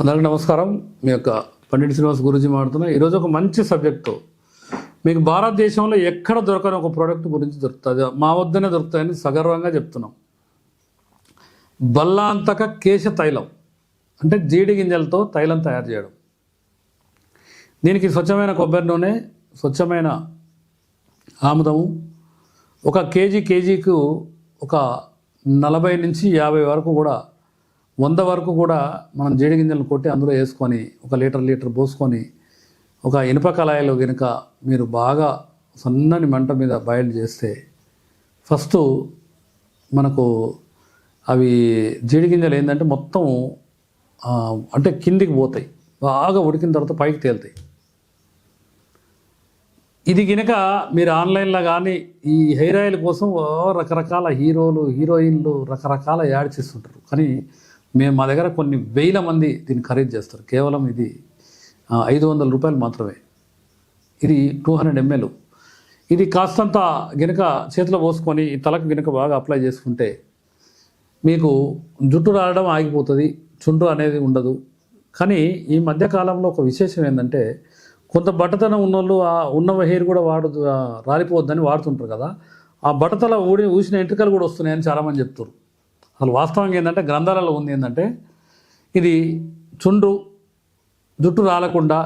అందరికీ నమస్కారం. మీ యొక్క పండిట్ శ్రీనివాస్ గురించి మాట్లాడుతున్నా. ఈరోజు ఒక మంచి సబ్జెక్టు, మీకు భారతదేశంలో ఎక్కడ దొరకని ఒక ప్రోడక్ట్ గురించి దొరుకుతుంది, మా వద్దనే దొరుకుతాయని సగర్వంగా చెప్తున్నాం. బల్లాంతక కేశ తైలం అంటే జీడి గింజలతో తైలం తయారు చేయడం. దీనికి స్వచ్ఛమైన కొబ్బరి నూనె, స్వచ్ఛమైన ఆముదము, ఒక కేజీకు ఒక 40 నుంచి 50 వరకు కూడా 100 వరకు కూడా మనం జీడి గింజలను కొట్టి అందులో వేసుకొని ఒక లీటర్ పోసుకొని ఒక ఇనుప కళాయిలో కనుక మీరు బాగా సన్నని మంట మీద బాయిల్ చేస్తే ఫస్ట్ మనకు అవి జీడి గింజలు ఏంటంటే మొత్తం అంటే కిందికి పోతాయి, బాగా ఉడికిన తర్వాత పైకి తేలుతాయి. ఇది కనుక మీరు ఆన్లైన్లో కానీ ఈ హెయిర్ ఆయిల్ కోసం రకరకాల హీరోలు హీరోయిన్లు రకరకాల యాడ్ చేస్తుంటారు, కానీ మా దగ్గర కొన్ని వేల మంది దీన్ని ఖరీదు చేస్తారు. కేవలం ఇది 500 రూపాయలు మాత్రమే. ఇది 200 ml. ఇది కాస్తంత గినక చేతిలో పోసుకొని ఈ తలకు గినక బాగా అప్లై చేసుకుంటే మీకు జుట్టు రావడం ఆగిపోతుంది, చుండ్రు అనేది ఉండదు. కానీ ఈ మధ్యకాలంలో ఒక విశేషం ఏంటంటే కొంత బట్టతనం ఉన్నోళ్ళు ఉన్న హెయిర్ కూడా రాలిపోవద్దని వాడుతుంటారు కదా, ఆ బట్టతల ఊసిన ఎంట్రికలు కూడా వస్తున్నాయని చాలామంది చెప్తారు. అసలు వాస్తవంగా ఏంటంటే గ్రంథాలలో ఉంది ఏంటంటే ఇది చుండ్రు జుట్టు రాలకుండా,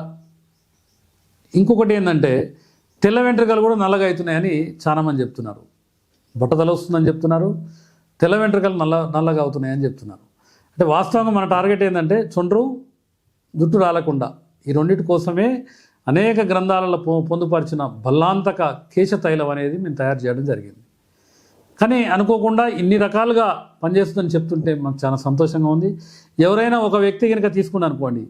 ఇంకొకటి ఏంటంటే తెల్ల వెంట్రుకలు కూడా నల్లగా అవుతున్నాయని చాలామంది చెప్తున్నారు. బట్టతల వస్తుందని చెప్తున్నారు, తెల్ల వెంట్రుకలు నల్లగా అవుతున్నాయని చెప్తున్నారు. అంటే వాస్తవంగా మన టార్గెట్ ఏంటంటే చుండ్రు జుట్టు రాలకుండా, ఈ రెండింటి కోసమే అనేక గ్రంథాలలో పొందుపరిచిన బల్లాంతక కేశ తైలం అనేది మేము తయారు చేయడం జరిగింది. కానీ అనుకోకుండా ఇన్ని రకాలుగా పనిచేస్తుందని చెప్తుంటే మాకు చాలా సంతోషంగా ఉంది. ఎవరైనా ఒక వ్యక్తి కనుక తీసుకుని అనుకోండి,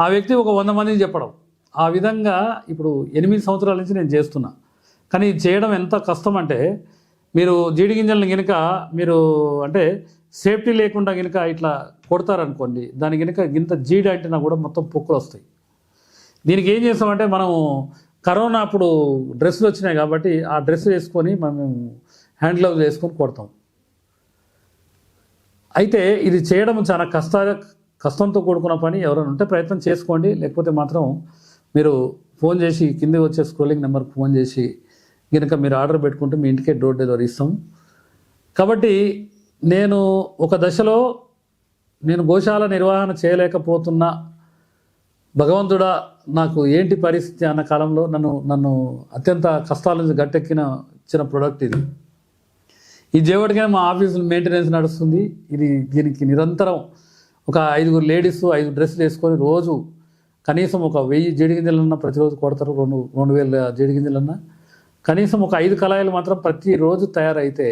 ఆ వ్యక్తి ఒక 100 మందిని చెప్పడం, ఆ విధంగా ఇప్పుడు 8 సంవత్సరాల నుంచి నేను చేస్తున్నా. కానీ ఇది చేయడం ఎంత కష్టం అంటే, మీరు జీడి గింజలను కనుక మీరు అంటే సేఫ్టీ లేకుండా కనుక ఇట్లా కొడతారనుకోండి, దాని కనుక గింత జీడి అంటినా కూడా మొత్తం పొక్కులు వస్తాయి. దీనికి ఏం చేస్తామంటే మనం కరోనా అప్పుడు డ్రెస్సులు వచ్చినాయి కాబట్టి ఆ డ్రెస్ వేసుకొని మనం హ్యాండ్ గ్లౌజ్ వేసుకొని కొడతాం. అయితే ఇది చేయడం చాలా కష్టంతో కూడుకున్న పని. ఎవరైనా ఉంటే ప్రయత్నం చేసుకోండి, లేకపోతే మాత్రం మీరు ఫోన్ చేసి కింద వచ్చే స్క్రోలింగ్ నెంబర్కి ఫోన్ చేసి కనుక మీరు ఆర్డర్ పెట్టుకుంటే మీ ఇంటికే డోర్ డెలివరీ ఇస్తాం. కాబట్టి నేను ఒక దశలో నేను గోశాల నిర్వహణ చేయలేకపోతున్నా, భగవంతుడా నాకు ఏంటి పరిస్థితి అన్న కాలంలో నన్ను అత్యంత కష్టాల నుంచి గట్టెక్కిన ప్రోడక్ట్ ఇది. ఈ చేయబడిగా మా ఆఫీస్ మెయింటెనెన్స్ నడుస్తుంది. దీనికి నిరంతరం ఒక 5 లేడీస్ 5 డ్రెస్సులు వేసుకొని రోజు కనీసం ఒక 1000 జీడి గింజలన్నా ప్రతిరోజు కొడతారు. 2000 జీడి గింజలన్నా కనీసం ఒక 5 కళాయిలు మాత్రం ప్రతిరోజు తయారైతే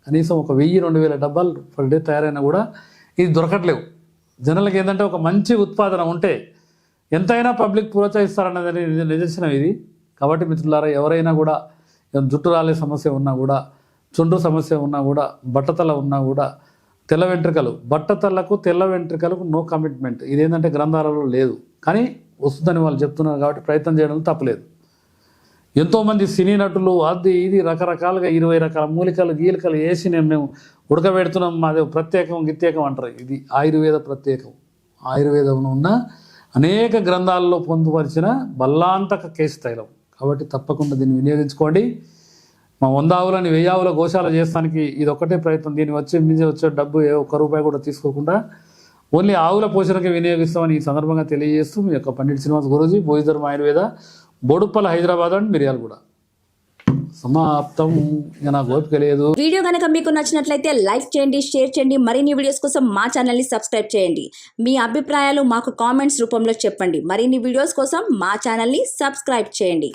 కనీసం ఒక 1000-2000 డబ్బాలు పర్ డే తయారైనా కూడా ఇది దొరకట్లేవు. జనాలకి ఏంటంటే ఒక మంచి ఉత్పాదన ఉంటే ఎంతైనా పబ్లిక్ ప్రోత్సహిస్తారన్నది నిదర్శనం ఇది. కాబట్టి మిత్రులారా, ఎవరైనా కూడా జుట్టు రాలే సమస్య ఉన్నా కూడా, చుండ్రు సమస్య ఉన్నా కూడా, బట్టతల ఉన్నా కూడా, తెల్ల వెంట్రుకలు, బట్టతలకు తెల్ల వెంట్రుకలకు నో కమిట్మెంట్, ఇదేంటంటే గ్రంథాలలో లేదు, కానీ వస్తుందని వాళ్ళు చెప్తున్నారు కాబట్టి ప్రయత్నం చేయడం తప్పలేదు. ఎంతోమంది సినీ నటులు అది ఇది రకరకాలుగా 20 రకాల మూలికలు గీలికలు వేసి మేము ఉడకబెడుతున్నాం, మాది ప్రత్యేకం అంటారు. ఇది ఆయుర్వేద ప్రత్యేకం. ఆయుర్వేదంలో ఉన్న అనేక గ్రంథాలలో పొందుపరిచిన బల్లాంతక కేశ తైలం. కాబట్టి తప్పకుండా దీన్ని వినియోగించుకోండి. మా 100 ఆవులని 1000 ఆవుల గోశాల చేస్తానికి ఇది ఒక్కటే ప్రయత్నం. దీన్ని వచ్చే డబ్బు ₹1 కూడా తీసుకోకుండా ఓన్లీ ఆవుల పోషణకి వినియోగిస్తామని ఈ సందర్భంగా తెలియజేస్తూ మీ యొక్క పండిట్ శ్రీనివాస్ గురూజీ, భోజధర్మ ఆయుర్వేద, బోడుప్పల్, హైదరాబాద్ అండ్ మిర్యాలగూడ. సమాప్తం. నాకు ఓపిక లేదు. వీడియో కనుక మీకు నచ్చినట్లయితే లైక్ చేయండి, షేర్ చేయండి. మరిన్ని వీడియోస్ కోసం మా ఛానల్ని సబ్స్క్రైబ్ చేయండి. మీ అభిప్రాయాలు మాకు కామెంట్స్ రూపంలో చెప్పండి. మరిన్ని వీడియోస్ కోసం మా ఛానల్ని సబ్స్క్రైబ్ చేయండి.